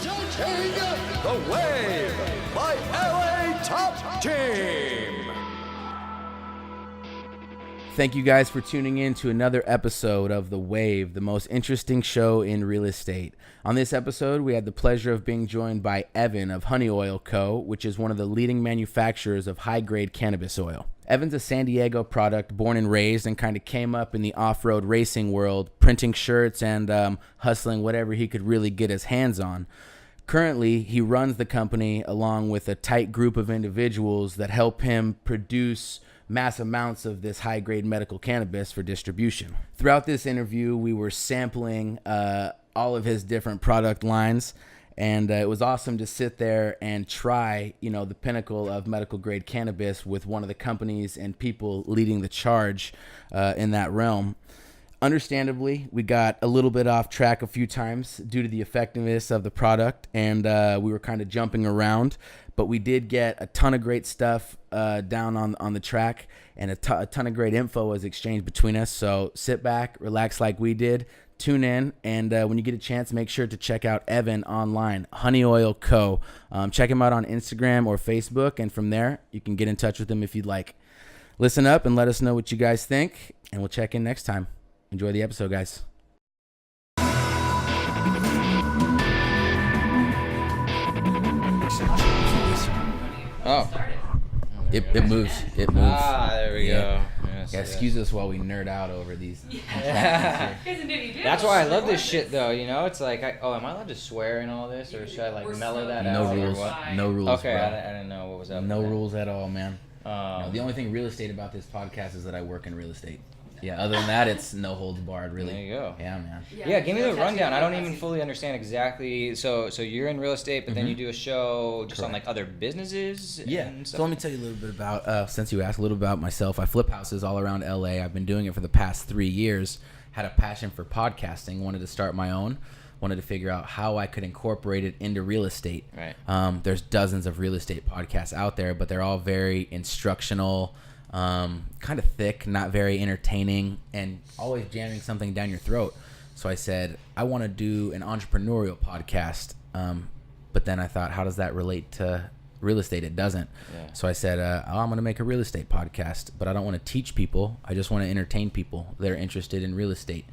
presenting The Wave by LA Top Team. Thank you guys for tuning in to another episode of The Wave, the most interesting show in real estate. On this episode, we had the pleasure of being joined by Evan of Honey Oil Co., which is one of the leading manufacturers of high-grade cannabis oil. Evan's a San Diego product, born and raised, and kind of came up in the off-road racing world, printing shirts and hustling whatever he could really get his hands on. Currently, he runs the company along with a tight group of individuals that help him produce mass amounts of this high-grade medical cannabis for distribution. Throughout this interview, we were sampling all of his different product lines, and it was awesome to sit there and try, the pinnacle of medical grade cannabis with one of the companies and people leading the charge in that realm. Understandably, we got a little bit off track a few times due to the effectiveness of the product, and we were kind of jumping around, but we did get a ton of great stuff down on the track, and a ton of great info was exchanged between us. So sit back, relax like we did, tune in, and when you get a chance, make sure to check out Evan online, Honey Oil Co. Check him out on Instagram or Facebook, and from there, you can get in touch with him if you'd like. Listen up and let us know what you guys think, and we'll check in next time. Enjoy the episode, guys. Oh, it moves. It moves. Ah, there we go. Yes, yeah, excuse us while we nerd out over these. That's why I love this shit, though. It's like, am I allowed to swear in all this, or should I mellow that out? No rules. No rules. Okay, bro. I didn't know what was up. No rules at all, man. The only thing real estate about this podcast is that I work in real estate. Yeah, other than that, it's no holds barred, really. There you go. Yeah, man. Yeah, give me the rundown. I don't even fully understand exactly. So you're in real estate, but then you do a show just on other businesses. Yeah. And stuff? So let me tell you a little bit about, since you asked, a little about myself. I flip houses all around LA. I've been doing it for the past 3 years. Had a passion for podcasting. Wanted to start my own. Wanted to figure out how I could incorporate it into real estate. Right. There's dozens of real estate podcasts out there, but they're all very instructional. Kind of thick, not very entertaining, and always jamming something down your throat. So I said, I want to do an entrepreneurial podcast. But then I thought, how does that relate to real estate? It doesn't. Yeah. So I said, I'm going to make a real estate podcast, but I don't want to teach people. I just want to entertain people that are interested in real estate.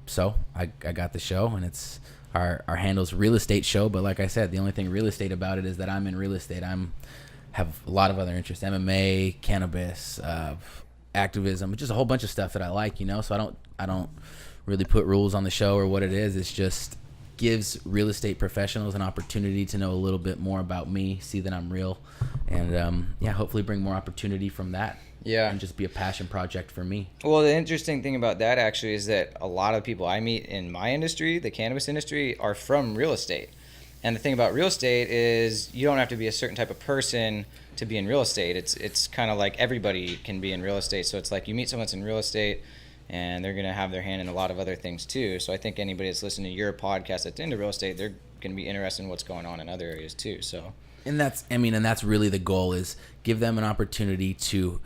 So I got the show, and it's our handle's Real Estate Show. But like I said, the only thing real estate about it is that I'm in real estate. Have a lot of other interests, MMA, cannabis, activism, just a whole bunch of stuff that I like, so I don't really put rules on the show or what it is. It's just gives real estate professionals an opportunity to know a little bit more about me, see that I'm real, and hopefully bring more opportunity from that. Yeah. And just be a passion project for me. Well, the interesting thing about that actually is that a lot of people I meet in my industry, the cannabis industry, are from real estate. And the thing about real estate is you don't have to be a certain type of person to be in real estate. It's kind of like everybody can be in real estate. So it's like you meet someone that's in real estate, and they're going to have their hand in a lot of other things too. So I think anybody that's listening to your podcast that's into real estate, they're going to be interested in what's going on in other areas too. So, and that's really the goal, is give them an opportunity to.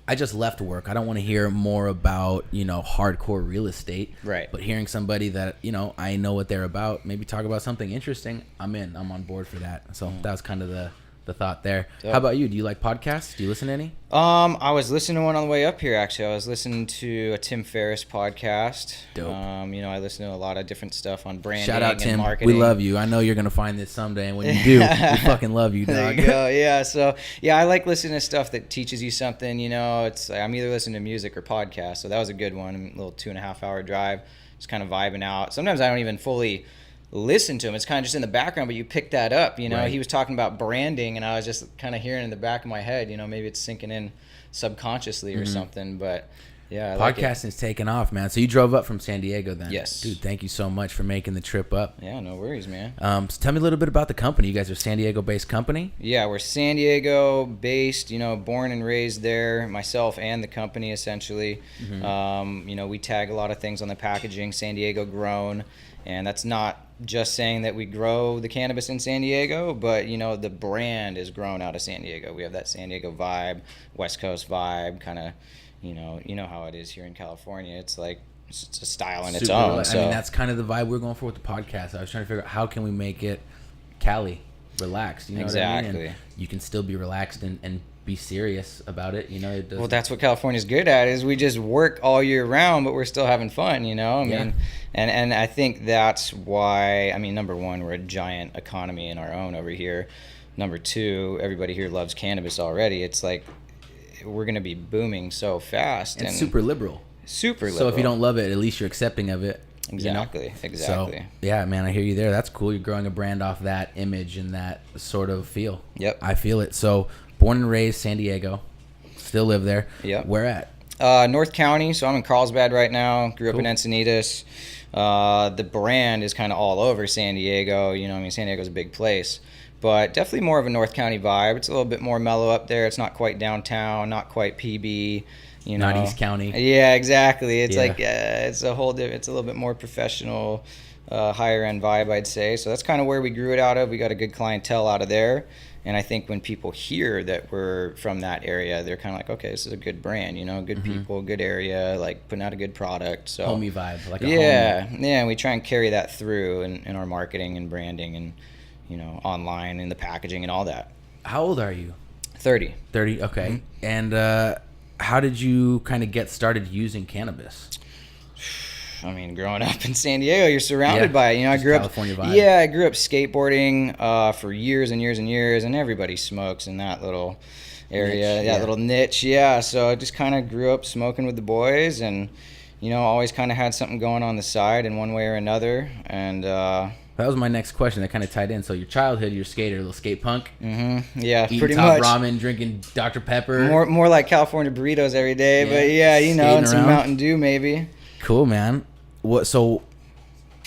I just left work. I don't want to hear more about, hardcore real estate. Right. But hearing somebody that, I know what they're about, maybe talk about something interesting, I'm on board for that. So that was kind of the thought there. Dope. How about you? Do you like podcasts? Do you listen to any? I was listening to one on the way up here, actually. I was listening to a Tim Ferriss podcast. Dope. I listen to a lot of different stuff on branding. Shout out, Tim. And marketing. We love you. I know you're going to find this someday, and when you do, we fucking love you, dog. There you go. Yeah, so, I like listening to stuff that teaches you something, It's I'm either listening to music or podcast, so that was a good one. A little 2.5 hour drive, just kind of vibing out. Sometimes I don't even fully listen to him. It's kind of just in the background, but you pick that up, Right. He was talking about branding, and I was just kind of hearing in the back of my head, maybe it's sinking in subconsciously or something, but yeah. Podcasting's taken off, man. So you drove up from San Diego then? Yes. Dude, thank you so much for making the trip up. Yeah, no worries, man. So tell me a little bit about the company. You guys are a San Diego-based company? Yeah, we're San Diego-based, born and raised there, myself and the company, essentially. Mm-hmm. We tag a lot of things on the packaging, San Diego grown, and that's not just saying that we grow the cannabis in San Diego, but the brand is grown out of San Diego. We have that San Diego vibe, West Coast vibe, kind of, you know how it is here in California. It's like it's a style in its Super own. relaxed. So I mean, that's kind of the vibe we're going for with the podcast. I was trying to figure out how can we make it Cali relaxed. You know what I mean? Exactly. And you can still be relaxed and be serious about it. You know, it doesn't. well, that's what California's good at, is we just work all year round, but we're still having fun, you know? I mean, and I think that's why, I mean, number one, we're a giant economy in our own over here. Number two, everybody here loves cannabis already. It's like we're going to be booming so fast. And super liberal. Super liberal. So if you don't love it, at least you're accepting of it. Exactly, you know? exactly. So, yeah, man, I hear you there. That's cool. You're growing a brand off that image and that sort of feel. Yep. I feel it. So, born and raised San Diego. Still live there. Yep. Where at? North County, so I'm in Carlsbad right now. Grew up in Encinitas. The brand is kind of all over San Diego. You know, I mean, San Diego's a big place. But definitely more of a North County vibe. It's a little bit more mellow up there. It's not quite downtown, not quite PB. You know, not East County. Yeah, exactly. It's like it's a whole it's a little bit more professional, higher end vibe, I'd say. So that's kind of where we grew it out of. We got a good clientele out of there, and I think when people hear that we're from that area, they're kind of like, okay, this is a good brand, you know, good people, good area, like putting out a good product. So homey vibe, like a homey. And we try and carry that through in our marketing and branding and, you know, online and the packaging and all that. How old are you? 30. 30. Okay. And how did you kind of get started using cannabis? I mean, growing up in San Diego, you're surrounded by it. You know, I grew California up. vibe. Yeah, I grew up skateboarding for years and years and years, and everybody smokes in that little area, that little niche. Yeah, so I just kind of grew up smoking with the boys, and you know, always kind of had something going on the side in one way or another. And that was my next question. That kind of tied in. So your childhood, you're a skater, a little skate punk. Mm-hmm. Yeah, eating pretty top much. Ramen, drinking Dr. Pepper. More like California burritos every day, but yeah, you know, and some Mountain Dew maybe. Cool, man. So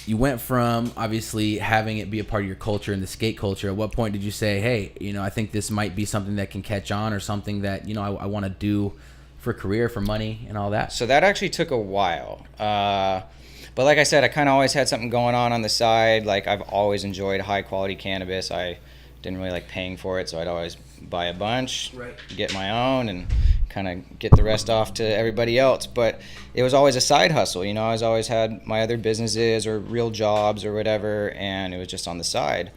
you went from obviously having it be a part of your culture and the skate culture. At what point did you say, hey, you know, I think this might be something that can catch on, or something that, you know, I want to do for a career, for money and all that? So that actually took a while. But like I said, I kind of always had something going on the side. Like, I've always enjoyed high quality cannabis. I didn't really like paying for it, so I'd always buy a bunch, get my own, and kind of get the rest off to everybody else. But it was always a side hustle, you know. I always had my other businesses or real jobs or whatever, and it was just on the side.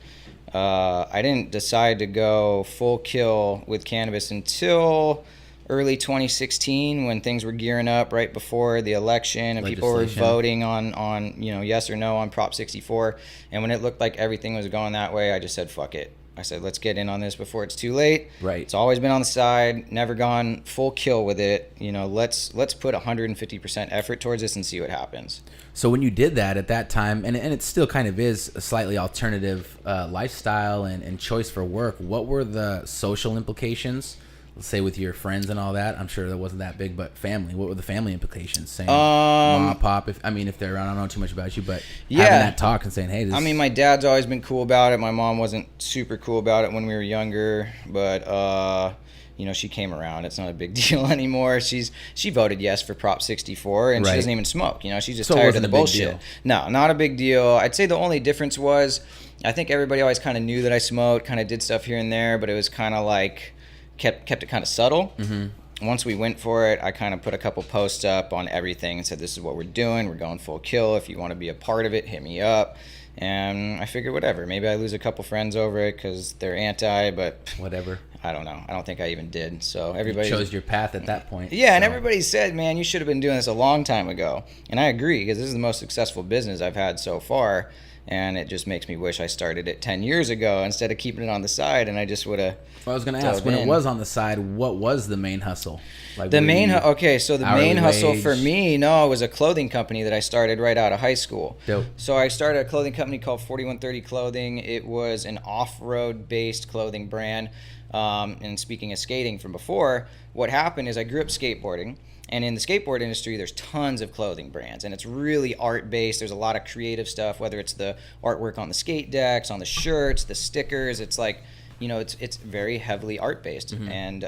I didn't decide to go full kill with cannabis until early 2016, when things were gearing up right before the election and people were voting on you know, yes or no on Prop 64. And when it looked like everything was going that way, I just said, fuck it. I said, let's get in on this before it's too late. Right. It's always been on the side, never gone full kill with it. You know, let's put 150% effort towards this and see what happens. So when you did that at that time, and it still kind of is a slightly alternative lifestyle and choice for work, what were the social implications? Let's say with your friends and all that. I'm sure that wasn't that big, but family. What were the family implications? Saying mom, pop, if they're around, I don't know too much about you, but having that talk and saying, hey, this. I mean, my dad's always been cool about it. My mom wasn't super cool about it when we were younger, but you know, she came around. It's not a big deal anymore. She voted yes for Prop 64, and she doesn't even smoke. You know, she's just tired of the bullshit. No, not a big deal. I'd say the only difference was, I think everybody always kind of knew that I smoked, kind of did stuff here and there, but it was kind of like kept it kind of subtle. Mm-hmm. Once we went for it, I kind of put a couple posts up on everything and said, this is what we're doing. We're going full kill. If you want to be a part of it, hit me up. And I figured, whatever. Maybe I lose a couple friends over it because they're anti, but whatever. I don't know. I don't think I even did. So everybody chose your path at that point. Yeah, and everybody said, man, you should have been doing this a long time ago. And I agree, because this is the most successful business I've had so far. And it just makes me wish I started it 10 years ago instead of keeping it on the side, and I just would have. Well, I was going to ask, when it was on the side, what was the main hustle? Like, the main so the main hustle wage? for me, it was a clothing company that I started right out of high school. Dope. So I started a clothing company called 4130 Clothing. It was an off-road based clothing brand. And speaking of skating from before, what happened is I grew up skateboarding. And in the skateboard industry, there's tons of clothing brands, and it's really art-based. There's a lot of creative stuff, whether it's the artwork on the skate decks, on the shirts, the stickers. It's like, you know, it's very heavily art-based. Mm-hmm. And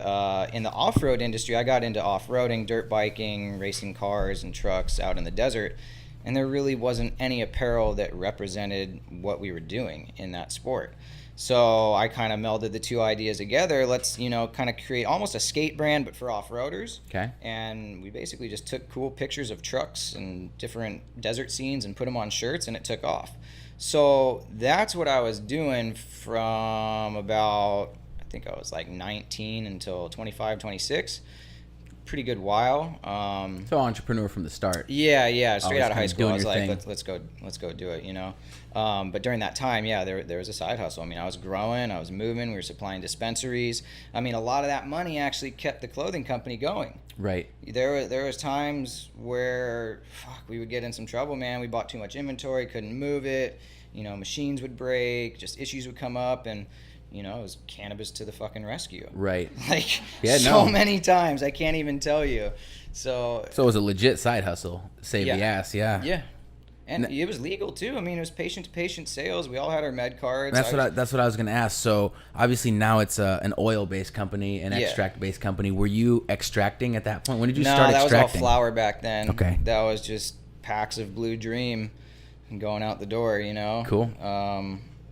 in the off-road industry, I got into off-roading, dirt biking, racing cars and trucks out in the desert. and there really wasn't any apparel that represented what we were doing in that sport. So I kind of melded the two ideas together. Let's, kind of create almost a skate brand, but for off-roaders. Okay. And we basically just took cool pictures of trucks and different desert scenes and put them on shirts, and it took off. So that's what I was doing from about, I think I was like 19 until 25, 26. Pretty good while. So entrepreneur from the start. Yeah. Straight Always out of high kinda school, I was doing your like, let's go do it, But during that time, there was a side hustle. I mean, I was growing, I was moving, we were supplying dispensaries. I mean, a lot of that money actually kept the clothing company going. Right. There was times where we would get in some trouble, man. We bought too much inventory, couldn't move it. Machines would break, just issues would come up, and it was cannabis to the fucking rescue. Right. Like, many times, I can't even tell you. So it was a legit side hustle. Save the ass, yeah. Yeah. And it was legal too. I mean, it was patient-to-patient sales. We all had our med cards. That's what I was going to ask. So obviously now it's an oil-based company, an extract-based company. Were you extracting at that point? When did you start extracting? No, that was all flower back then. Okay. That was just packs of Blue Dream going out the door, Cool.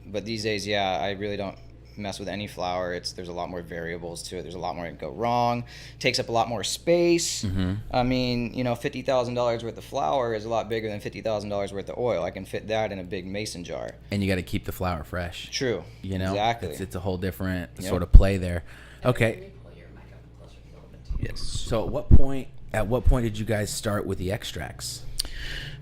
But these days, I really don't mess with any flower. There's a lot more variables to it. There's a lot more that go wrong. Takes up a lot more space. Mm-hmm. I mean, $50,000 worth of flour is a lot bigger than $50,000 worth of oil. I can fit that in a big mason jar. And you got to keep the flower fresh. True. Exactly. It's a whole different sort of play there. Okay. Yes. So at what point did you guys start with the extracts?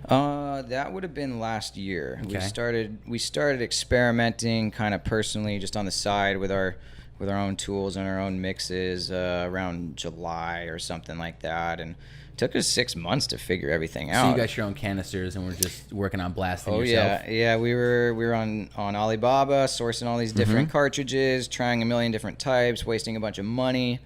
That would have been last year. Okay. We started experimenting kind of personally, just on the side with our own tools and our own mixes around July or something like that, and it took us 6 months to figure everything out. So you got your own canisters, and we're just working on blasting yourself. Yeah. We were on Alibaba, sourcing all these different cartridges, trying a million different types, wasting a bunch of money.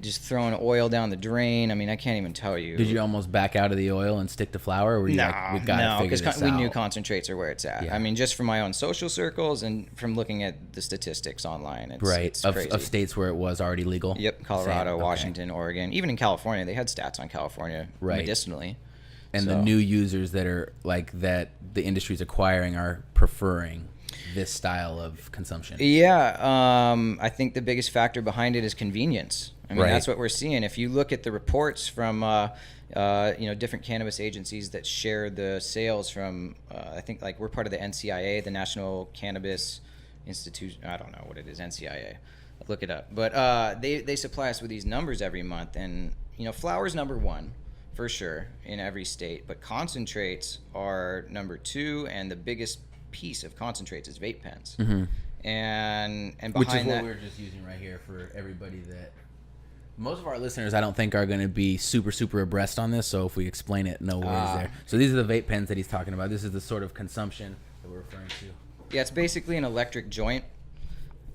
Just throwing oil down the drain. I mean, I can't even tell you. Did you almost back out of the oil and stick to flour? Or were you because we knew concentrates are where it's at. Yeah. I mean, just from my own social circles and from looking at the statistics online. It's crazy. Of states where it was already legal? Yep, Colorado, Washington, Oregon. Even in California, they had stats on California medicinally. And the new users that are that the industry's acquiring are preferring this style of consumption. Yeah, I think the biggest factor behind it is convenience. I mean, that's what we're seeing. If you look at the reports from, different cannabis agencies that share the sales from, I think we're part of the NCIA, the National Cannabis Institute. I don't know what it is, NCIA. Look it up. But they supply us with these numbers every month. And, flower's number one for sure in every state. But concentrates are number two, and the biggest piece of concentrates is vape pens. Mm-hmm. And behind which is what that, we're just using right here for everybody that... Most of our listeners, I don't think, are going to be super, super abreast on this, so if we explain it, no worries there. So these are the vape pens that he's talking about. This is the sort of consumption that we're referring to. Yeah, it's basically an electric joint.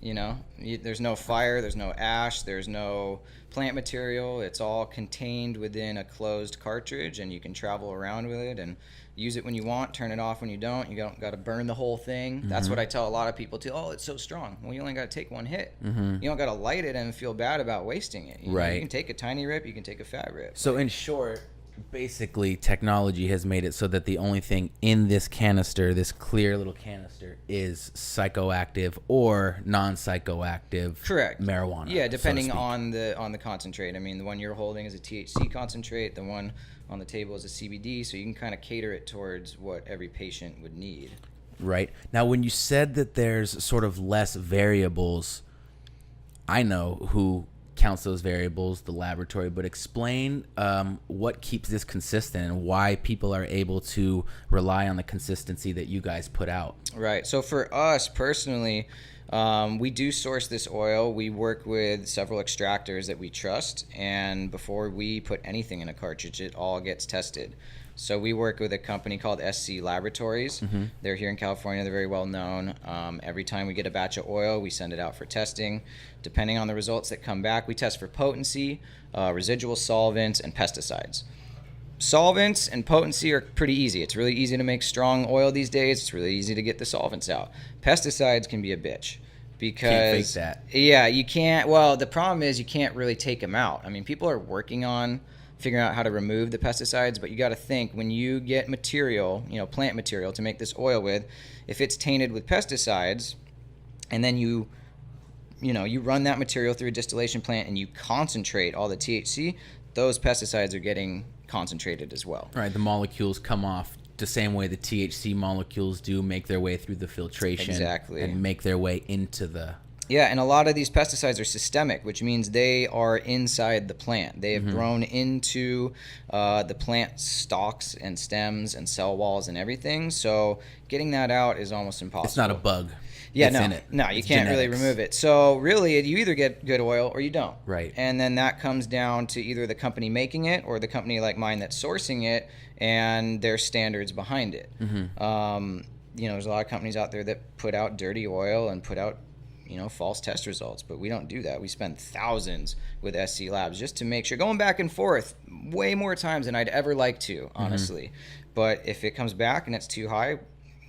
There's no fire, there's no ash, there's no plant material. It's all contained within a closed cartridge, and you can travel around with it and use it when you want, turn it off when you don't. You don't got to burn the whole thing. Mm-hmm. That's what I tell a lot of people too. Oh, it's so strong. Well, you only got to take one hit. Mm-hmm. You don't got to light it and feel bad about wasting it. You can take a tiny rip, you can take a fat rip. So in short, basically technology has made it so that the only thing in this canister, this clear little canister, is psychoactive or non-psychoactive marijuana. Yeah, depending on the concentrate. I mean, the one you're holding is a THC concentrate, the one on the table is a CBD, so you can kind of cater it towards what every patient would need. Right. Now, when you said that there's sort of less variables, I know who counts those variables, the laboratory, but explain what keeps this consistent and why people are able to rely on the consistency that you guys put out. Right. So for us personally, we do source this oil. We work with several extractors that we trust, and before we put anything in a cartridge, it all gets tested. So we work with a company called SC Laboratories. Mm-hmm. They're here in California. They're very well known. Every time we get a batch of oil, we send it out for testing. Depending on the results that come back, we test for potency, residual solvents, and pesticides. Solvents and potency are pretty easy. It's really easy to make strong oil these days. It's really easy to get the solvents out. Pesticides can be a bitch. Because can't fake that. Yeah, you can't. Well, the problem is you can't really take them out. I mean, people are working on figuring out how to remove the pesticides. But you got to think, when you get material, plant material to make this oil with, if it's tainted with pesticides, and then you run that material through a distillation plant and you concentrate all the THC, those pesticides are getting concentrated as well. Right, the molecules come off the same way the THC molecules do, make their way through the filtration. Exactly. And make their way into the... Yeah, and a lot of these pesticides are systemic, which means they are inside the plant. They have grown into the plant stalks and stems and cell walls and everything. So getting that out is almost impossible. It's not a bug. Yeah, it's in it. No, you It's can't really genetics. remove it. So really, you either get good oil or you don't. Right. And then that comes down to either the company making it or the company like mine that's sourcing it and their standards behind it. There's a lot of companies out there that put out dirty oil and put out false test results, but we don't do that. We spend thousands with SC Labs just to make sure, going back and forth way more times than I'd ever like to, honestly. But if it comes back and it's too high,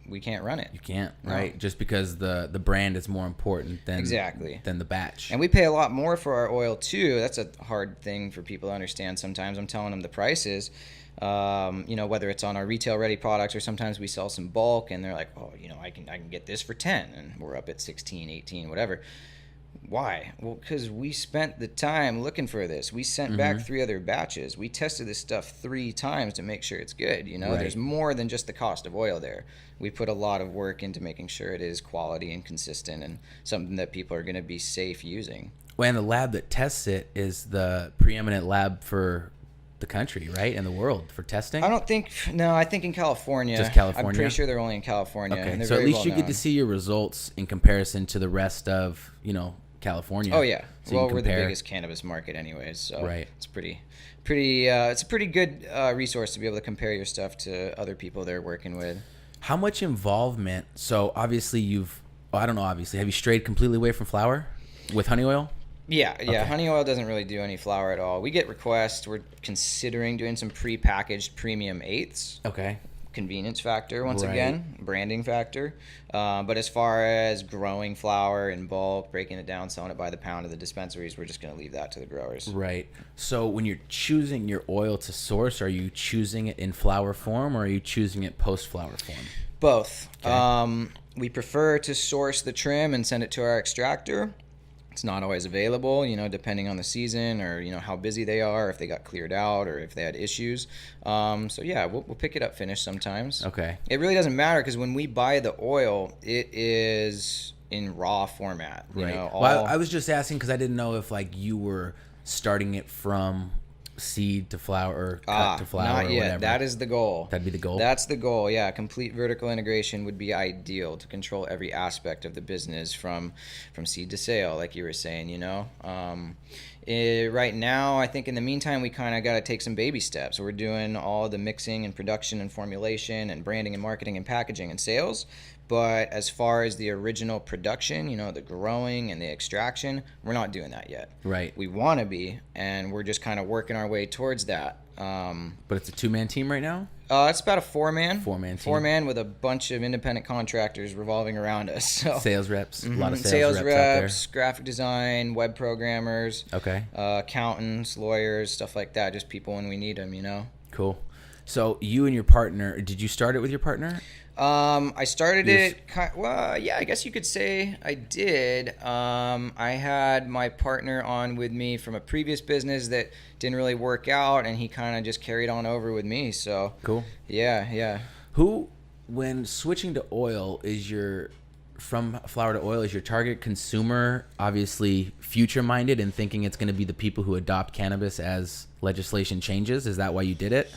we can't run it. You can't, right? Just because the brand is more important than than the batch. And we pay a lot more for our oil too. That's a hard thing for people to understand sometimes. I'm telling them the prices, whether it's on our retail ready products or sometimes we sell some bulk and they're like, oh, I can get this for 10 and we're up at 16, 18, whatever. Why? Well, because we spent the time looking for this. We sent back 3 other batches. We tested this stuff 3 times to make sure it's good. Right. There's more than just the cost of oil there. We put a lot of work into making sure it is quality and consistent and something that people are going to be safe using. Well, and the lab that tests it is the preeminent lab for the country, right? And the world for testing? I think in California. Just California? I'm pretty sure they're only in California. Okay, And they're so at very least you well get to known. see your results in comparison to the rest of, California. Oh yeah. So Well, you we're the compare. biggest cannabis market anyways, so Right. it's it's a pretty good resource to be able to compare your stuff to other people they're working with. How much involvement? So obviously have you strayed completely away from flower with honey oil? Yeah. Okay. Honey oil doesn't really do any flower at all. We get requests. We're considering doing some pre-packaged premium eighths. Okay. Convenience factor once Right. again, branding factor. But as far as growing flower in bulk, breaking it down, selling it by the pound to the dispensaries, we're just going to leave that to the growers. Right. So when you're choosing your oil to source, are you choosing it in flower form or are you choosing it post-flower form? Both. Okay. We prefer to source the trim and send it to our extractor. It's not always available, depending on the season or, how busy they are, if they got cleared out or if they had issues. We'll pick it up finished sometimes. Okay. It really doesn't matter because when we buy the oil, it is in raw format. Right. I was just asking because I didn't know if you were starting it from seed to flower or cut to flower not or yet. whatever. That is the goal. That'd be the goal? That's the goal, yeah. Complete vertical integration would be ideal to control every aspect of the business from seed to sale, like you were saying, right now, I think in the meantime, we kind of got to take some baby steps. We're doing all the mixing and production and formulation and branding and marketing and packaging and sales. But as far as the original production, the growing and the extraction, we're not doing that yet. Right. We want to be, and we're just kind of working our way towards that. But it's a 2-man team right now? It's about a 4-man. 4-man team. 4-man with a bunch of independent contractors revolving around us. So. Sales reps? A lot of Sales sales reps reps, graphic design, web programmers, out there. Okay. accountants, lawyers, stuff like that. Just people when we need them, Cool. So you and your partner, did you start it with your partner? I started it. I guess you could say I did. I had my partner on with me from a previous business that didn't really work out, and he kind of just carried on over with me. So Cool. Yeah. Who, when switching to oil, from flower to oil, is your target consumer obviously future-minded and thinking it's going to be the people who adopt cannabis as legislation changes? Is that why you did it?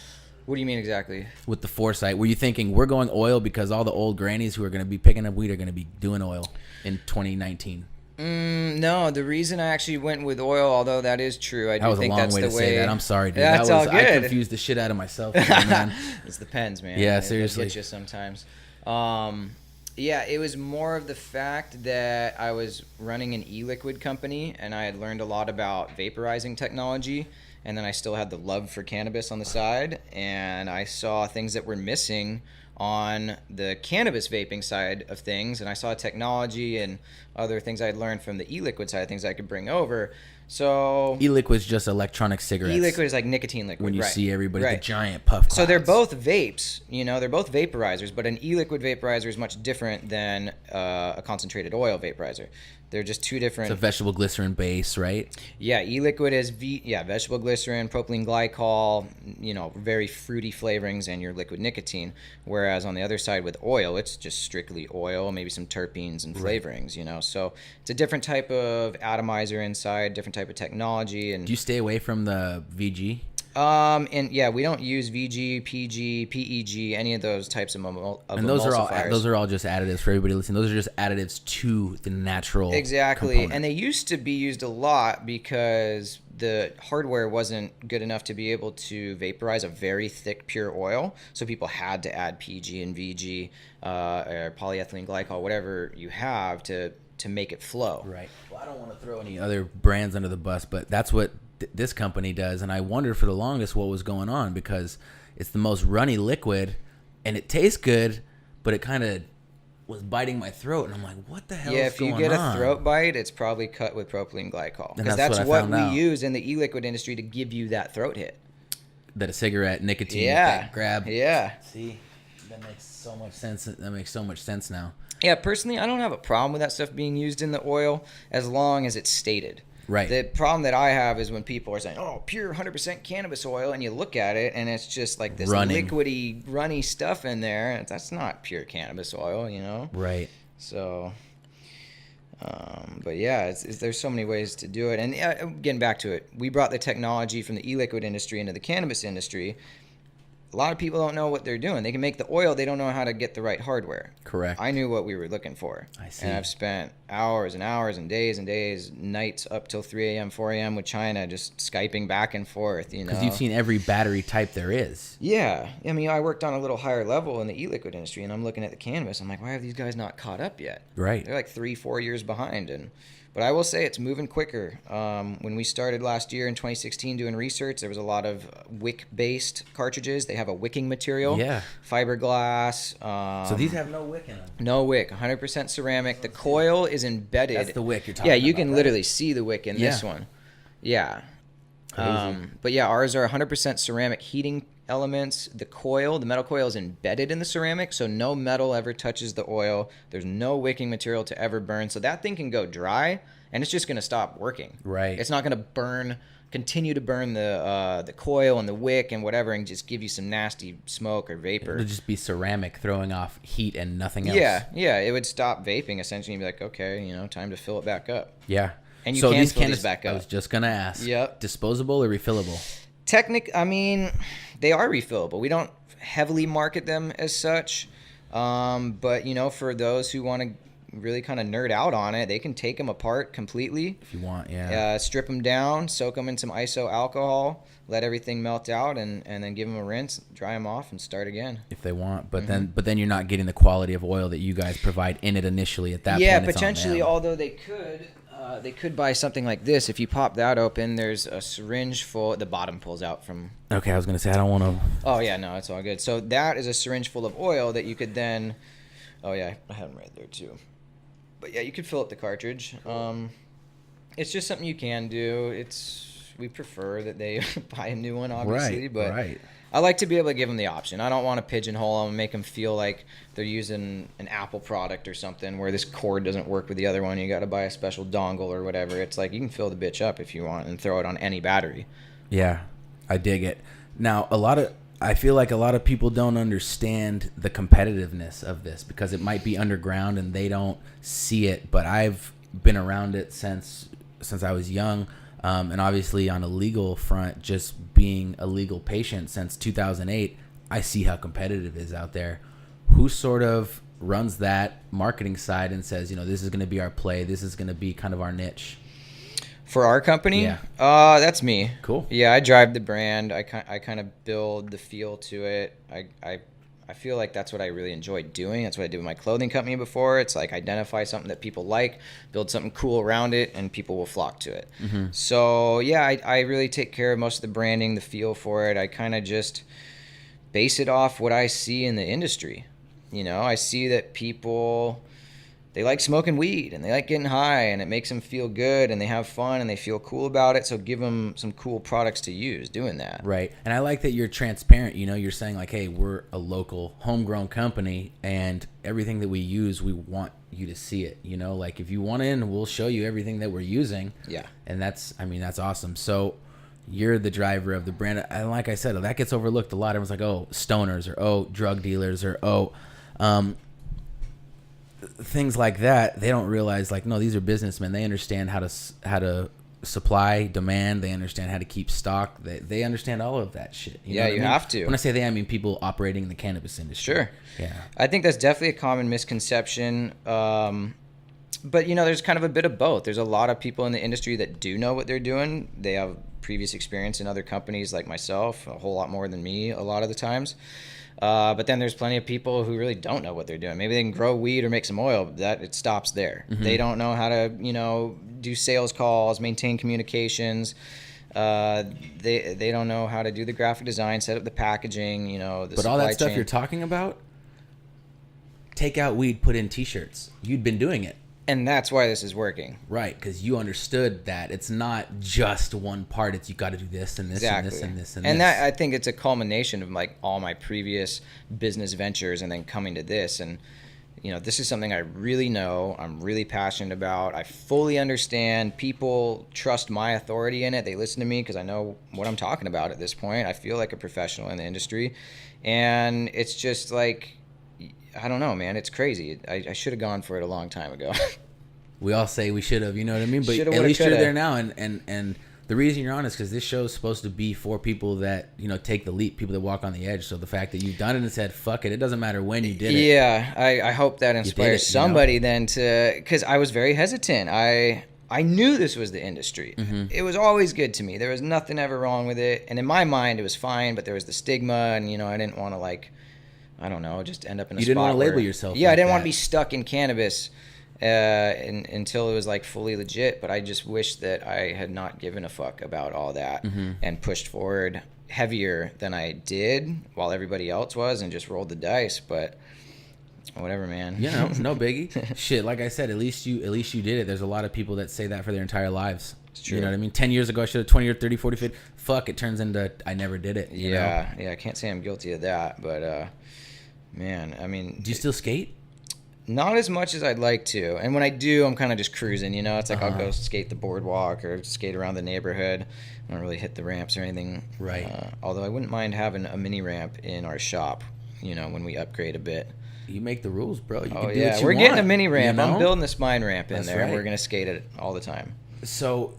What do you mean exactly? With the foresight, were you thinking we're going oil because all the old grannies who are going to be picking up weed are going to be doing oil in 2019? No, the reason I actually went with oil, although that is true, I do think that's the way. That was a long way to say that. I'm sorry, dude. That's all good. I confused the shit out of myself, man. It's the pens, man. Yeah, They seriously. get you sometimes. It was more of the fact that I was running an e-liquid company, and I had learned a lot about vaporizing technology. And then I still had the love for cannabis on the side, and I saw things that were missing on the cannabis vaping side of things, and I saw technology and other things I'd learned from the e-liquid side of things I could bring over. So E-liquid's just electronic cigarettes. e-liquid is like nicotine liquid. When you right. see everybody, right. the giant puff clouds. So they're both vapes, they're both vaporizers, but an e-liquid vaporizer is much different than a concentrated oil vaporizer. They're just two different. It's a vegetable glycerin base, right? Yeah, e-liquid is vegetable glycerin, propylene glycol, very fruity flavorings and your liquid nicotine. Whereas on the other side with oil, it's just strictly oil, maybe some terpenes and flavorings, So it's a different type of atomizer inside, different type of technology. And do you stay away from the VG? And yeah, we don't use VG, PG, PEG, any of those types of and those are all just additives for everybody listening. Those are just additives to the natural component. And they used to be used a lot because the hardware wasn't good enough to be able to vaporize a very thick pure oil, so people had to add PG and VG or polyethylene glycol, whatever you have to make it flow. Right. Well, I don't want to throw any other brands under the bus, but that's what this company does, and I wondered for the longest what was going on, because it's the most runny liquid and it tastes good, but it kind of was biting my throat, and I'm like, what the hell is going on? Yeah, if you get a throat bite, it's probably cut with propylene glycol, because that's what we use in the e-liquid industry to give you that throat hit. That a cigarette nicotine that grab. Yeah. See, that makes so much sense. That makes so much sense now. Yeah, personally, I don't have a problem with that stuff being used in the oil as long as it's stated. Right. The problem that I have is when people are saying, "Oh, pure 100% cannabis oil," and you look at it and it's just like this liquidy, runny stuff in there. And that's not pure cannabis oil, Right. So, but yeah, there's so many ways to do it. And getting back to it, we brought the technology from the e-liquid industry into the cannabis industry. A lot of people don't know what they're doing. They can make the oil, they don't know how to get the right hardware. Correct. I knew what we were looking for. I see. And I've spent hours and hours and days, nights up till 3 a.m., 4 a.m. with China, just Skyping back and forth, Because you've seen every battery type there is. Yeah. I mean, I worked on a little higher level in the e-liquid industry, and I'm looking at the cannabis. I'm like, why have these guys not caught up yet? Right. They're like 3-4 years behind. But I will say it's moving quicker. When we started last year in 2016 doing research, there was a lot of wick-based cartridges. They have a wicking material. Yeah. Fiberglass. So these have no wick in them. No wick. 100% ceramic. The coil is embedded. That's the wick you're talking about. Yeah, you can literally see the wick in this one. Yeah. But yeah, ours are 100% ceramic heating elements. The coil, the metal coil, is embedded in the ceramic, so no metal ever touches the oil. There's no wicking material to ever burn, so that thing can go dry and it's just going to stop working. Right. It's not going to continue to burn the coil and the wick and whatever, and just give you some nasty smoke or vapor. It would just be ceramic throwing off heat and nothing else. Yeah, it would stop vaping essentially, and be like, okay, time to fill it back up. Yeah. And you can fill these back up. I was just gonna ask. Yep. Disposable or refillable? I mean, they are refillable. We don't heavily market them as such, but for those who want to really kind of nerd out on it, they can take them apart completely. If you want, yeah. Strip them down, soak them in some iso alcohol, let everything melt out, and then give them a rinse, dry them off, and start again. If they want, but then you're not getting the quality of oil that you guys provide in it initially at that point. Yeah, potentially, although they could buy something like this. If you pop that open, there's a syringe full. The bottom pulls out from. Okay, I was gonna say I don't want to. Oh yeah, no, it's all good. So that is a syringe full of oil that you could then. Oh yeah, I have them right there too. But yeah, you could fill up the cartridge. Cool. It's just something you can do. We prefer that they buy a new one, obviously, but I like to be able to give them the option. I don't want to pigeonhole them and make them feel like they're using an Apple product or something where this cord doesn't work with the other one. You got to buy a special dongle or whatever. It's like you can fill the bitch up if you want and throw it on any battery. Yeah, I dig it. Now, I feel like a lot of people don't understand the competitiveness of this because it might be underground and they don't see it, but I've been around it since I was young. And obviously on a legal front, just being a legal patient since 2008, I see how competitive it is out there. Who sort of runs that marketing side and says, this is going to be our play, this is going to be kind of our niche? For our company? Yeah. That's me. Cool. Yeah, I drive the brand. I kind of build the feel to it. I feel like that's what I really enjoy doing. That's what I did with my clothing company before. It's like identify something that people like, build something cool around it, and people will flock to it. Mm-hmm. So, yeah, I really take care of most of the branding, the feel for it. I kind of just base it off what I see in the industry. You know, I see that people, they like smoking weed and they like getting high and it makes them feel good and they have fun and they feel cool about it. So give them some cool products to use doing that. Right. And I like that you're transparent. You know, you're saying like, hey, we're a local homegrown company and everything that we use, we want you to see it. You know, like if you want in, we'll show you everything that we're using. Yeah. And that's awesome. So you're the driver of the brand. And like I said, that gets overlooked a lot. Everyone's like, oh, stoners, or oh, drug dealers, or oh, things like that. They don't realize, like, no, these are businessmen. They understand how to supply, demand. They understand how to keep stock. They understand all of that shit. You know what I mean? Have to. When I say they, I mean people operating in the cannabis industry. Sure. Yeah. I think that's definitely a common misconception. But, you know, there's kind of a bit of both. There's a lot of people in the industry that do know what they're doing. They have previous experience in other companies like myself, a whole lot more than me a lot of the times. But then there's plenty of people who really don't know what they're doing. Maybe they can grow weed or make some oil, but that it stops there. Mm-hmm. They don't know how to, you know, do sales calls, maintain communications. They don't know how to do the graphic design, set up the packaging, you know, the But all that stuff you're talking about, take out weed, put in T-shirts. You'd been doing it. And that's why this is working. Right, because you understood that it's not just one part. It's you got to do this and this and this and this and this. And that, I think it's a culmination of like all my previous business ventures and then coming to this. And, you know, this is something I really know. I'm really passionate about. I fully understand. People trust my authority in it. They listen to me because I know what I'm talking about at this point. I feel like a professional in the industry. And it's just like, I don't know, man. It's crazy. I should have gone for it a long time ago. We all say we should have, you know what I mean? But Shoulda, at least coulda. you're there now. And the reason you're on is because this show is supposed to be for people that, you know, take the leap, people that walk on the edge. So the fact that you've done it and said, fuck it, it doesn't matter when you did it. Yeah, I hope that inspires somebody then to, because I was very hesitant. I knew this was the industry. Mm-hmm. It was always good to me. There was nothing ever wrong with it. And in my mind, it was fine, but there was the stigma. And, you know, I didn't want to, like, I don't know, just end up in a spot. You didn't want to label yourself. Yeah, like I didn't that. want to be stuck in cannabis until it was like fully legit. But I just wish that I had not given a fuck about all that and pushed forward heavier than I did while everybody else was and just rolled the dice. But whatever, man. You know, no biggie. Shit, like I said, at least you did it. There's a lot of people that say that for their entire lives. It's true. You know what I mean? 10 years ago, I should have 20 or 30, 40, 50. Fuck, it turns into I never did it. You know? Yeah, I can't say I'm guilty of that, but man, I mean, do you still skate? Not as much as I'd like to. And when I do, I'm kind of just cruising, you know? It's like I'll go skate the boardwalk or skate around the neighborhood. I don't really hit the ramps or anything. Right. Although I wouldn't mind having a mini ramp in our shop, you know, when we upgrade a bit. You make the rules, bro. You can do yeah, what you we're want, getting a mini ramp. You know? I'm building the spine ramp in That's there, right. and we're going to skate it all the time. So,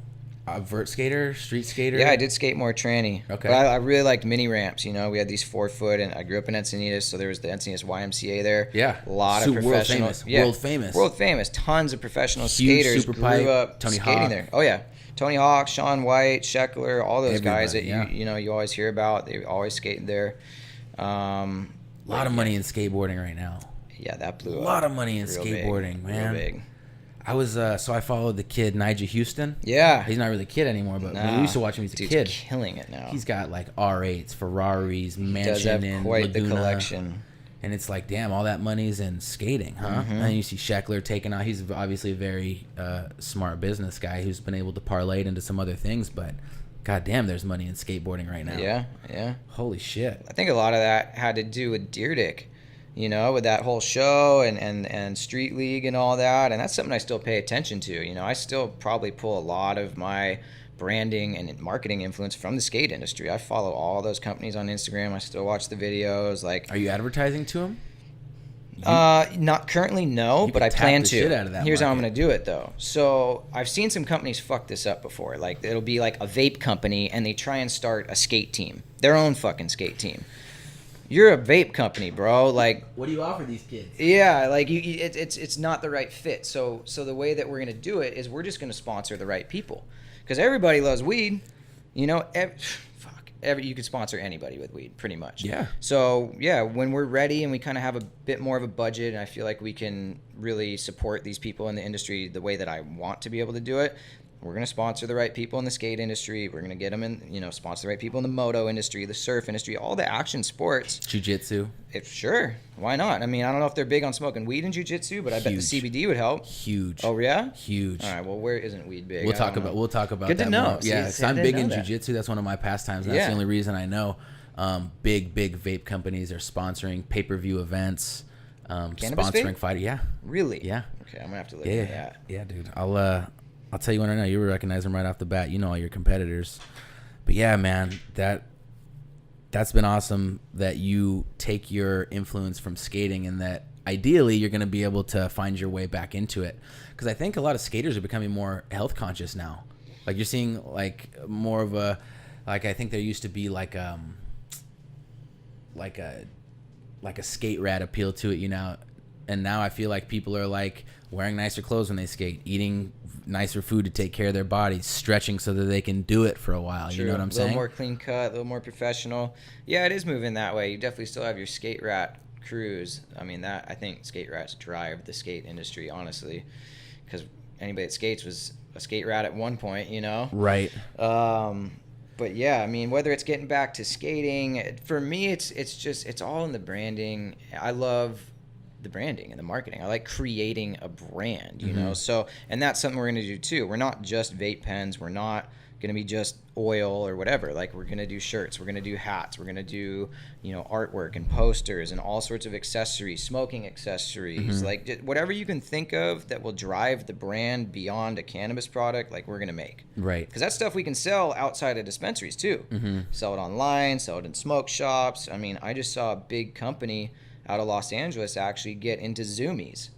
vert skater, street skater? Yeah, I did skate more tranny. Okay. But I really liked mini ramps, you know. We had these 4-foot, and I grew up in Encinitas, so there was the Encinitas YMCA there. Yeah. A lot of professionals. World famous. Tons of professional Huge skaters super grew pipe, up Tony skating Hawk. there. Oh, yeah. Tony Hawk, Sean White, Scheckler, all those guys that yeah. you know you always hear about. They always skated there. A lot of money in skateboarding right now. Yeah, that blew up. A lot of money in Real skateboarding, big. man. Real big. I was so I followed the kid Nigel Houston. Yeah. He's not really a kid anymore, but we used to watch him. He's a Dude's kid. Killing it now. He's got like R8s, Ferraris, mansion does have in quite Laguna. the collection. And it's like, damn, all that money's in skating, huh? Mm-hmm. And then you see Scheckler taking out. He's obviously a very smart business guy who's been able to parlay it into some other things, but god damn, there's money in skateboarding right now. Yeah. Holy shit. I think a lot of that had to do with Deer Dick, you know, with that whole show and Street League and all that. And that's something I still pay attention to. You know, I still probably pull a lot of my branding and marketing influence from the skate industry. I follow all those companies on Instagram. I still watch the videos. Like, are you advertising to them? Not currently, no, but I plan to. Shit out of that Here's how I'm market. going to do it, though. So I've seen some companies fuck this up before. Like, it'll be like a vape company, and they try and start a skate team, their own fucking skate team. You're a vape company, bro. Like, what do you offer these kids? Yeah, like it's not the right fit. So the way that we're going to do it is we're just going to sponsor the right people, because everybody loves weed. You know, you could sponsor anybody with weed, pretty much. Yeah. So, yeah, when we're ready and we kind of have a bit more of a budget and I feel like we can really support these people in the industry the way that I want to be able to do it, we're going to sponsor the right people in the skate industry. We're going to get them in, you know, sponsor the right people in the moto industry, the surf industry, all the action sports. Jiu-jitsu. Sure. Why not? I mean, I don't know if they're big on smoking weed in jiu-jitsu, but I bet the CBD would help. Huge. Oh, yeah? Huge. All right. Well, where isn't weed big? We'll talk about Good that to know. more. Yeah, See, I'm I big didn't in know that. jiu-jitsu. That's one of my pastimes. That's the only reason I know. Big vape companies are sponsoring pay-per-view events, Cannabis sponsoring vape? fighter. Yeah. Really? Yeah. Okay, I'm going to have to look into that. Yeah, dude. I'll tell you what I know. You would recognize them right off the bat. You know all your competitors. But yeah, man, that's been awesome that you take your influence from skating and that ideally you're going to be able to find your way back into it. Because I think a lot of skaters are becoming more health conscious now. Like you're seeing like more of a, like I think there used to be like a skate rat appeal to it, you know. And now I feel like people are like wearing nicer clothes when they skate, eating nicer food to take care of their bodies, stretching so that they can do it for a while. True. You know what I'm saying? A little more clean cut, a little more professional. Yeah, it is moving that way. You definitely still have your skate rat crews. I mean, I think skate rats drive the skate industry, honestly, because anybody that skates was a skate rat at one point, you know? Right. But yeah, I mean, whether it's getting back to skating, for me, it's all in the branding. I love the branding and the marketing. I like creating a brand, you know? So, and that's something we're going to do too. We're not just vape pens. We're not going to be just oil or whatever. Like, we're going to do shirts. We're going to do hats. We're going to do, you know, artwork and posters and all sorts of accessories, smoking accessories, like whatever you can think of that will drive the brand beyond a cannabis product, like we're going to make. Right. Because that stuff we can sell outside of dispensaries too. Sell it online, sell it in smoke shops. I mean, I just saw a big company out of Los Angeles actually get into Zoomies.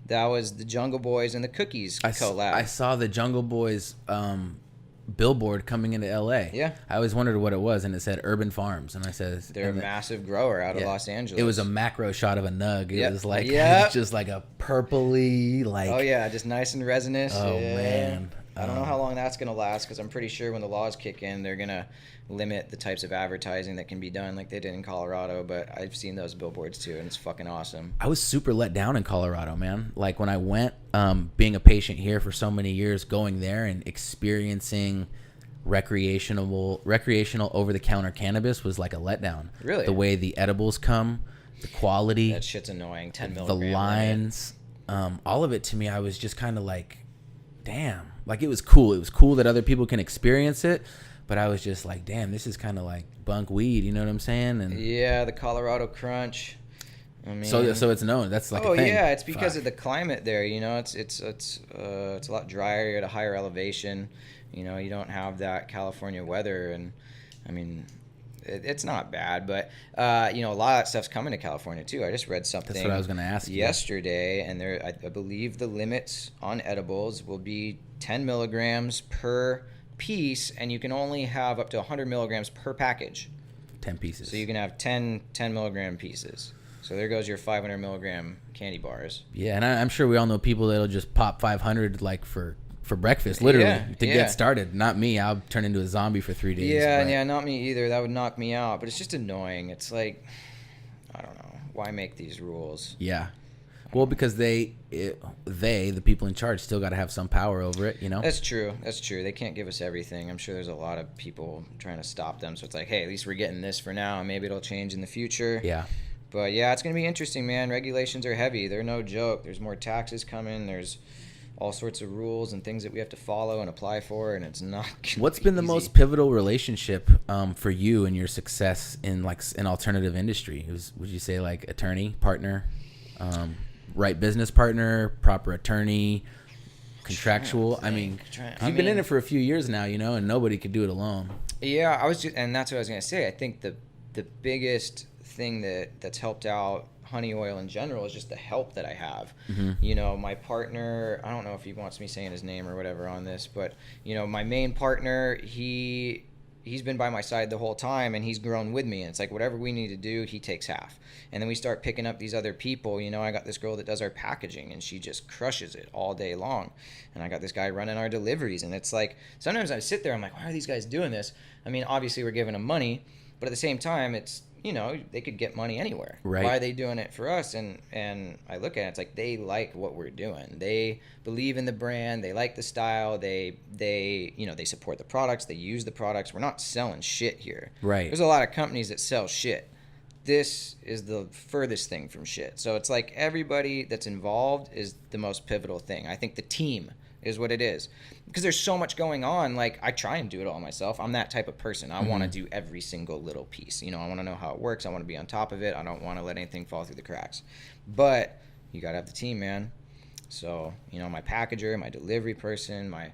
That was the Jungle Boys and the Cookies collab. I saw the Jungle Boys billboard coming into LA. Yeah. I always wondered what it was, and it said Urban Farms, and I said they're a massive grower out of Los Angeles. It was a macro shot of a nug. It was like just like a purpley, like, oh yeah, just nice and resinous. Oh man, I don't know how long that's gonna last, because I'm pretty sure when the laws kick in, they're gonna limit the types of advertising that can be done, like they did in Colorado. But I've seen those billboards too, and it's fucking awesome. I was super let down in Colorado, man. Like when I went, being a patient here for so many years, going there and experiencing recreational over-the-counter cannabis was like a letdown. Really? The way the edibles come, the quality, That shit's annoying. 10 the milligram. lines, all of it to me, I was just kind of like, damn. Like it was cool. It was cool that other people can experience it, but I was just like, damn, this is kind of like bunk weed. You know what I'm saying? And Yeah, the Colorado Crunch. I mean, so it's known. That's like oh a thing. yeah, it's because of the climate there. You know, it's a lot drier. You're at a higher elevation. You know, you don't have that California weather, and I mean, it's not bad, but you know, a lot of that stuff's coming to California too. I just read something. That's what I was going to ask you yesterday, and I believe the limits on edibles will be 10 milligrams per piece, and you can only have up to 100 milligrams per package. 10 pieces. So you can have 10 milligram pieces. So there goes your 500 milligram candy bars. Yeah, and I'm sure we all know people that'll just pop 500 like for breakfast, literally, to get started. Not me. I'll turn into a zombie for 3 days. Yeah, not me either. That would knock me out. But it's just annoying. It's like, I don't know. Why make these rules? Yeah. Well, because the people in charge, still got to have some power over it, you know? That's true. They can't give us everything. I'm sure there's a lot of people trying to stop them. So it's like, hey, at least we're getting this for now, and maybe it'll change in the future. Yeah. But yeah, it's going to be interesting, man. Regulations are heavy. They're no joke. There's more taxes coming. There's all sorts of rules and things that we have to follow and apply for, and it's not What's been the most pivotal relationship for you and your success in like an alternative industry? Would you say like attorney, partner, right business partner, proper attorney, contractual? I mean, you've been in it for a few years now, you know, and nobody could do it alone. Yeah, and that's what I was going to say. I think the biggest thing that's helped out Honey Oil in general is just the help that I have. You know, my partner, I don't know if he wants me saying his name or whatever on this, but you know, my main partner, he's been by my side the whole time, and he's grown with me, and it's like whatever we need to do, he takes half. And then we start picking up these other people. You know, I got this girl that does our packaging, and she just crushes it all day long. And I got this guy running our deliveries, and it's like sometimes I sit there, I'm like, why are these guys doing this? I mean, obviously we're giving them money, But at the same time, it's, they could get money anywhere. Right. Why are they doing it for us? And I look at it, it's like they like what we're doing. They believe in the brand. They like the style. They support the products. They use the products. We're not selling shit here. Right. There's a lot of companies that sell shit. This is the furthest thing from shit. So it's like everybody that's involved is the most pivotal thing. I think the team is what it is, because there's so much going on. Like, I try and do it all myself. I'm that type of person. I want to do every single little piece. I want to know how it works. I want to be on top of it. I don't want to let anything fall through the cracks. But you got to have the team, man. So, my packager, my delivery person, my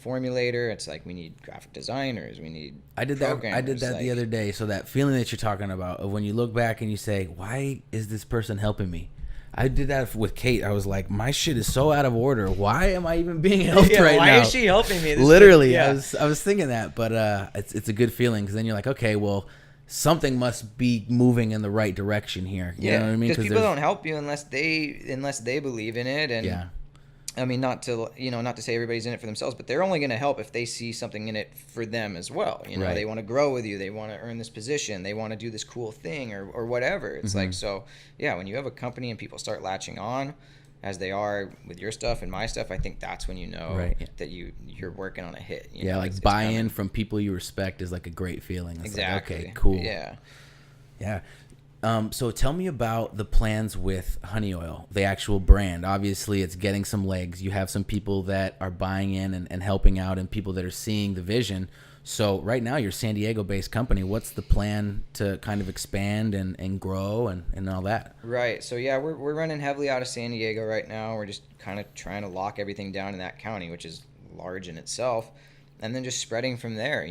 formulator, it's like we need graphic designers, we need programmers. I did that the other day. So that feeling that you're talking about of when you look back and you say, why is this person helping me? I did that with Kate. I was like, my shit is so out of order. Why am I even being helped right now? Why is she helping me? Literally, I was thinking that, but it's a good feeling, because then you're like, okay, well, something must be moving in the right direction here. You know what I mean? Because people don't help you unless they believe in it. And I mean, not to say everybody's in it for themselves, but they're only going to help if they see something in it for them as well. Right. They want to grow with you. They want to earn this position. They want to do this cool thing or whatever. It's like, so yeah, when you have a company and people start latching on, as they are with your stuff and my stuff, I think that's when that you're working on a hit. Like buy-in from people you respect is like a great feeling. It's exactly. Like, okay, cool. Yeah. So tell me about the plans with Honey Oil, the actual brand. Obviously, it's getting some legs. You have some people that are buying in and helping out, and people that are seeing the vision. So right now, you're a San Diego-based company. What's the plan to kind of expand and grow and all that? Right. So, yeah, we're running heavily out of San Diego right now. We're just kind of trying to lock everything down in that county, which is large in itself, and then just spreading from there.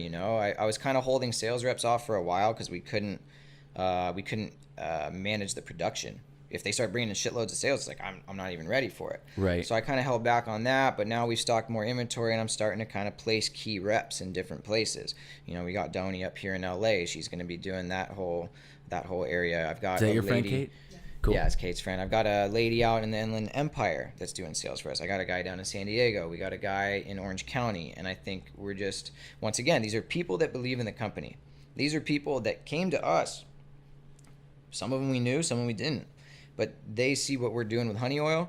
I was kind of holding sales reps off for a while because we couldn't manage the production. If they start bringing in shitloads of sales, it's like I'm not even ready for it. Right. So I kind of held back on that, but now we've stocked more inventory, and I'm starting to kind of place key reps in different places. We got Donnie up here in LA. She's going to be doing that whole area. I've got Is that your friend Kate? Cool. Yeah, it's Kate's friend. I've got a lady out in the Inland Empire that's doing sales for us. I got a guy down in San Diego. We got a guy in Orange County, and I think we're just, once again, these are people that believe in the company. These are people that came to us. Some of them we knew, some of them we didn't. But they see what we're doing with Honey Oil.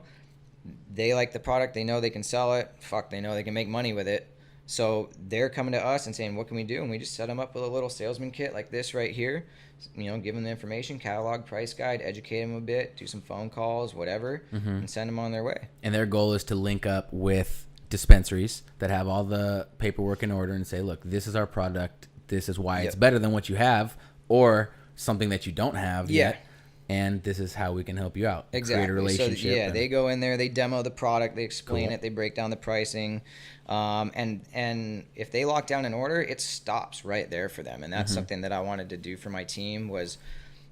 They like the product. They know they can sell it. They know they can make money with it. So they're coming to us and saying, what can we do? And we just set them up with a little salesman kit like this right here. Give them the information, catalog, price guide, educate them a bit, do some phone calls, whatever, and send them on their way. And their goal is to link up with dispensaries that have all the paperwork in order and say, look, this is our product. This is why it's better than what you have, or something that you don't have yet, and this is how we can help you out. Exactly. Create a relationship. So, they go in there, they demo the product, they explain it, they break down the pricing, and if they lock down an order, it stops right there for them. And that's something that I wanted to do for my team. Was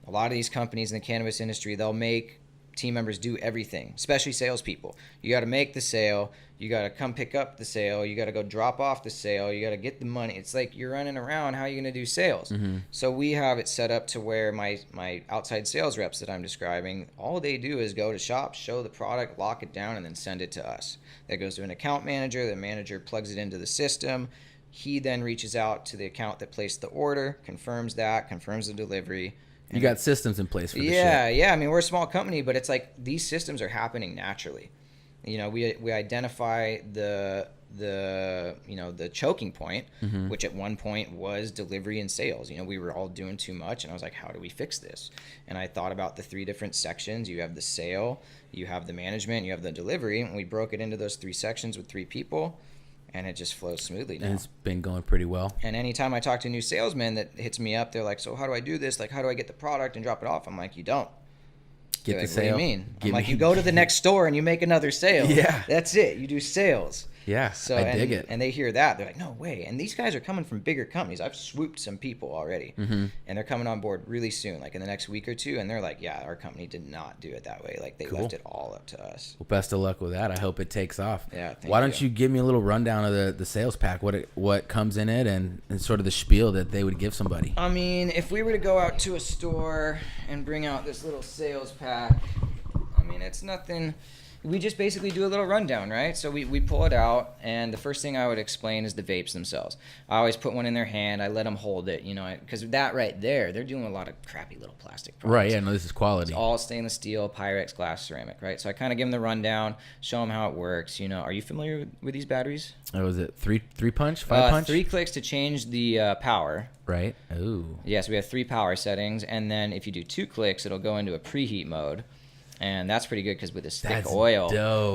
a lot of these companies in the cannabis industry, they'll make team members do everything, especially salespeople. You got to make the sale. You got to come pick up the sale. You got to go drop off the sale. You got to get the money. It's like you're running around. How are you going to do sales? So we have it set up to where my outside sales reps that I'm describing, all they do is go to shops, show the product, lock it down, and then send it to us. That goes to an account manager. The manager plugs it into the system. He then reaches out to the account that placed the order, confirms the delivery. You got systems in place for this shit. Yeah. I mean, we're a small company, but it's like these systems are happening naturally. We identify the choking point, which at one point was delivery and sales. We were all doing too much, and I was like, how do we fix this? And I thought about the 3 different sections. You have the sale, you have the management, you have the delivery, and we broke it into those 3 sections with 3 people. And it just flows smoothly now. And it's been going pretty well. And anytime I talk to a new salesman that hits me up, they're like, so how do I do this? Like, how do I get the product and drop it off? I'm like, you don't. Get the What sale. do you mean? I'm like, you go to the next store and you make another sale. Yeah. That's it. You do sales. Yeah, So I dig it. And they hear that. They're like, no way. And these guys are coming from bigger companies. I've swooped some people already. And they're coming on board really soon, like in the next week or 2. And they're like, yeah, our company did not do it that way. Like, they left it all up to us. Well, best of luck with that. I hope it takes off. Yeah, Why don't you give me a little rundown of the sales pack, what comes in it, and sort of the spiel that they would give somebody? I mean, if we were to go out to a store and bring out this little sales pack, I mean, it's nothing We just basically do a little rundown, right? So we pull it out, and the first thing I would explain is the vapes themselves. I always put one in their hand. I let them hold it, because that right there, they're doing a lot of crappy little plastic products. Right, yeah, no, this is quality. It's all stainless steel, Pyrex, glass, ceramic, right? So I kind of give them the rundown, show them how it works. Are you familiar with these batteries? Oh, was it three punch, 5 punch? 3 clicks to change the power. Right. Ooh. Yes, we have 3 power settings, and then if you do 2 clicks, it'll go into a preheat mode. And that's pretty good because with this thick oil,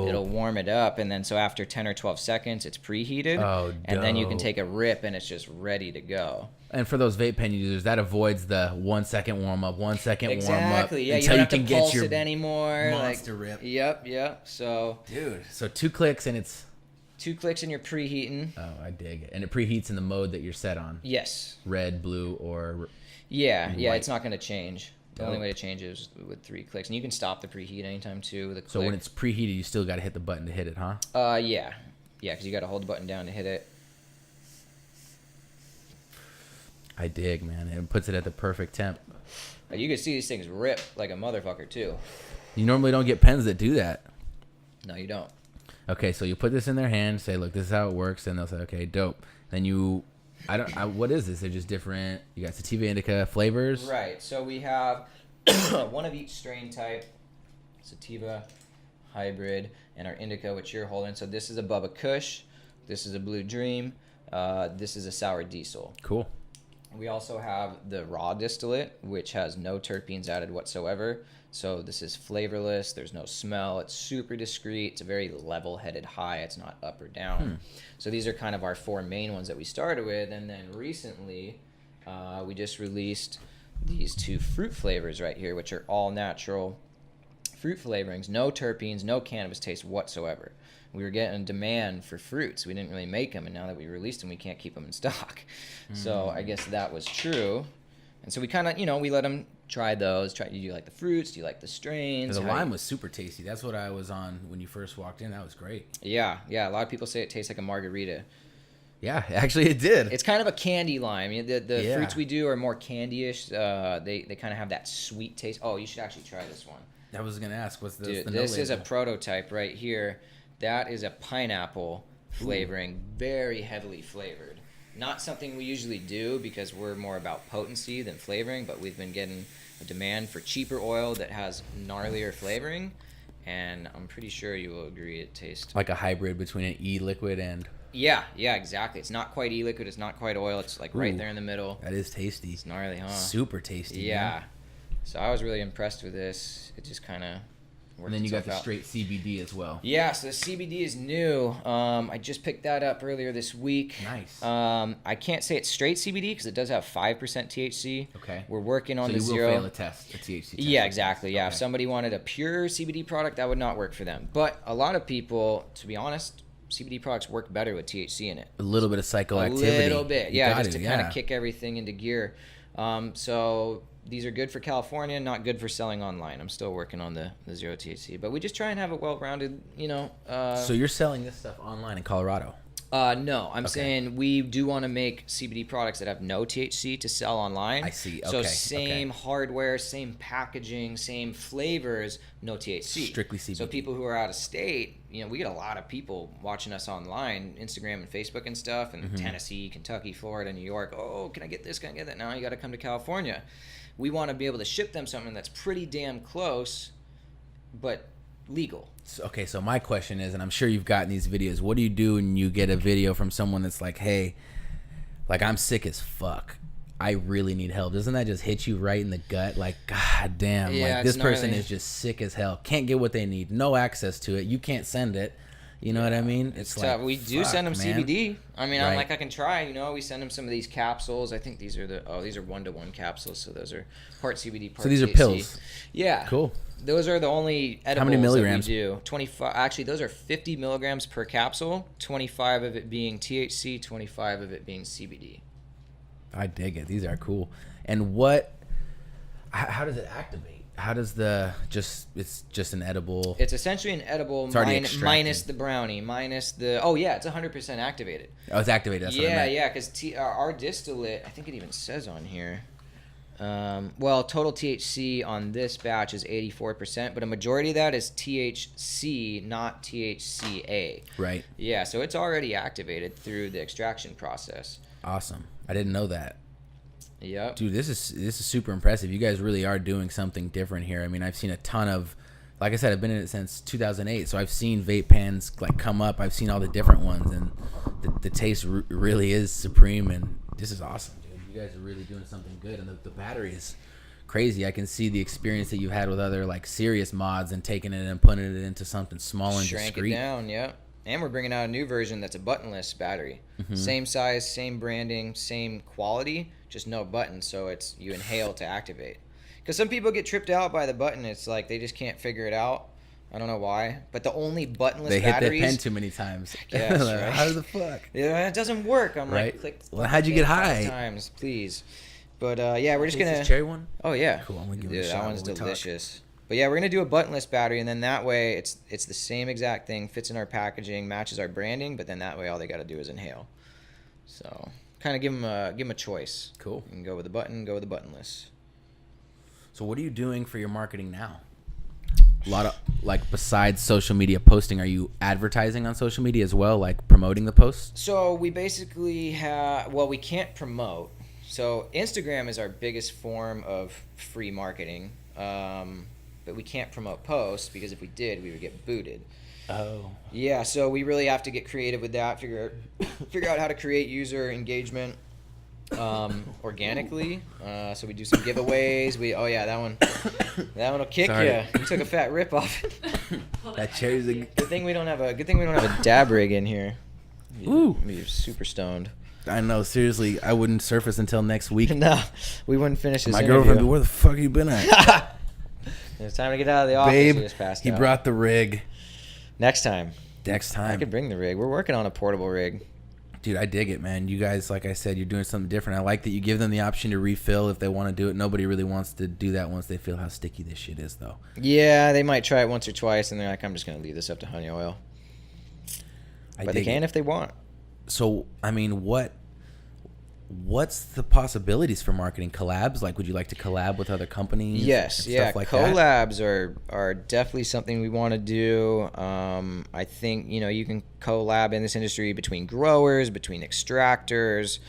it'll warm it up. And then so after 10 or 12 seconds, it's preheated. Oh, and then you can take a rip and it's just ready to go. And for those vape pen users, that avoids the 1 second warm up, 1 second warm up. Exactly. Yeah, until you don't have can to pulse get your it anymore. Monster rip. Yep. So, dude, so 2 clicks and it's 2 clicks and you're preheating. Oh, I dig it. And it preheats in the mode that you're set on. Yes. Red, blue, or yeah, white. It's not going to change. The only way to change it is with 3 clicks. And you can stop the preheat anytime, too, with a click. So when it's preheated, you still got to hit the button to hit it, huh? Yeah. Yeah, because you got to hold the button down to hit it. I dig, man. It puts it at the perfect temp. You can see these things rip like a motherfucker, too. You normally don't get pens that do that. No, you don't. Okay, so you put this in their hand, say, look, this is how it works, and they'll say, okay, dope. Then what is this? They're just different. You got sativa, indica, flavors. Right. So we have one of each strain type: sativa, hybrid, and our indica, which you're holding. So this is a Bubba Kush. This is a Blue Dream. This is a Sour Diesel. Cool. We also have the raw distillate, which has no terpenes added whatsoever. So this is flavorless. There's no smell. It's super discreet. It's a very level-headed high. It's not up or down. So these are kind of our 4 main ones that we started with. And then recently, we just released these 2 fruit flavors right here, which are all natural fruit flavorings, no terpenes, no cannabis taste whatsoever. We were getting demand for fruits. We didn't really make them, and now that we released them, we can't keep them in stock. So I guess that was true. And so we kind of, we let them try those. Do you like the fruits? Do you like the strains? The lime was super tasty. That's what I was on when you first walked in. That was great. Yeah. A lot of people say it tastes like a margarita. Yeah, actually it did. It's kind of a candy lime. The fruits we do are more candy-ish. They kind of have that sweet taste. Oh, you should actually try this one. I was going to ask, what's Dude, the this is a prototype right here. That is a pineapple flavoring, very heavily flavored. Not something we usually do because we're more about potency than flavoring, but we've been getting a demand for cheaper oil that has gnarlier flavoring, and I'm pretty sure you will agree it tastes like a hybrid between an e-liquid and... Yeah, exactly. It's not quite e-liquid, it's not quite oil, it's like right there in the middle. That is tasty. It's gnarly, huh? Super tasty. Yeah. Man. So I was really impressed with this. It just kind of worked. And then you got the out. straight CBD as well. Yeah, so the CBD is new. I just picked that up earlier this week. Nice. I can't say it's straight CBD because it does have 5% THC. Okay. We're working on the So you zero. will fail a test, a THC test. Yeah, exactly. Yeah, Okay. if somebody wanted a pure CBD product, that would not work for them. But a lot of people, to be honest, CBD products work better with THC in it. A little bit of psychoactivity. A little bit, yeah, just to kind yeah. of kick everything into gear. So these are good for California, not good for selling online. I'm still working on the zero THC, but we just try and have a well-rounded, So you're selling this stuff online in Colorado? No, I'm saying we do want to make CBD products that have no THC to sell online. I see. So Okay, same hardware, same packaging, same flavors, no THC. Strictly CBD. So people who are out of state, we get a lot of people watching us online, Instagram and Facebook and stuff, and Tennessee, Kentucky, Florida, New York. Oh, can I get this? Can I get that? Now you got to come to California. We want to be able to ship them something that's pretty damn close, but legal. So my question is, and I'm sure you've gotten these videos, what do you do when you get a video from someone that's like, hey, like, I'm sick as fuck, I really need help? Doesn't that just hit you right in the gut? Like, god damn, Yeah, like, this person gnarly. is just sick as hell, can't get what they need, no access to it, you can't send it, you know what I mean? It's like, tough. We do send them man. CBD. I mean, Right. I'm like, I can try. We send them some of these capsules. I think these are these are 1-to-1 capsules. So those are part CBD, part So these are THC. pills. Yeah. Cool. Those are the only edibles milligrams? that we do. 25. Actually, those are 50 milligrams per capsule. 25 of it being THC. 25 of it being CBD. I dig it. These are cool. And how does it activate? How does it's just an edible? It's essentially an edible minus the brownie, minus the, it's 100% activated. Oh, it's activated. That's what I meant. Yeah, because our distillate, I think it even says on here, Well, total THC on this batch is 84%, but a majority of that is THC, not THCA. Right. Yeah, so it's already activated through the extraction process. Awesome. I didn't know that. Yep. Dude, this is super impressive. You guys really are doing something different here. I mean, I've seen a ton of, like I said, I've been in it since 2008, so I've seen vape pens like come up. I've seen all the different ones, and the taste really is supreme, and this is awesome, dude. You guys are really doing something good, and the battery is crazy. I can see the experience that you had with other like serious mods and taking it and putting it into something small and Shrank discreet. it down, yep. And we're bringing out a new version that's a buttonless battery. Same size, same branding, same quality, just no button, so it's you inhale to activate. Because some people get tripped out by the button. It's like they just can't figure it out. I don't know why. But the only buttonless They hit batteries... their pen too many times. Yes, Like, right? how the fuck? Yeah, it doesn't work. I'm Right. like, click. Well, how'd you get high? 5 times, please. But yeah, we're just Is going this to... cherry one? Oh, yeah. Cool, I'm gonna give it a Dude, shot that one's while we talk. delicious. But yeah, we're going to do a buttonless battery, and then that way it's the same exact thing, fits in our packaging, matches our branding, but then that way all they got to do is inhale. So kind of give them a choice. Cool. You can go with the button, go with the buttonless. So what are you doing for your marketing now? A lot of, like, besides social media posting, are you advertising on social media as well, like promoting the posts? So we basically have, well, we can't promote. So Instagram is our biggest form of free marketing, but we can't promote posts because if we did, we would get booted. Oh. Yeah, so we really have to get creative with that, figure out how to create user engagement organically. So we do some giveaways. That one will kick Sorry. you. You took a fat rip off it. That cherry's a... Good thing we don't have a dab rig in here. Ooh. You're super stoned. I know, seriously, I wouldn't surface until next week. No, we wouldn't finish this My interview. girlfriend, where the fuck you been at? It's time to get out of the office. Babe, We just passed he out. brought the rig. Next time. Next I time. could bring the rig. We're working on a portable rig. Dude, I dig it, man. You guys, like I said, you're doing something different. I like that you give them the option to refill if they want to do it. Nobody really wants to do that once they feel how sticky this shit is, though. Yeah, they might try it once or twice, and they're like, I'm just going to leave this up to Honey Oil. But they can if they want. So, I mean, what's the possibilities for marketing? Collabs? Like, would you like to collab with other companies? Yes, and yeah. stuff like that? Collabs are definitely something we want to do. I think, you can collab in this industry between growers, between extractors.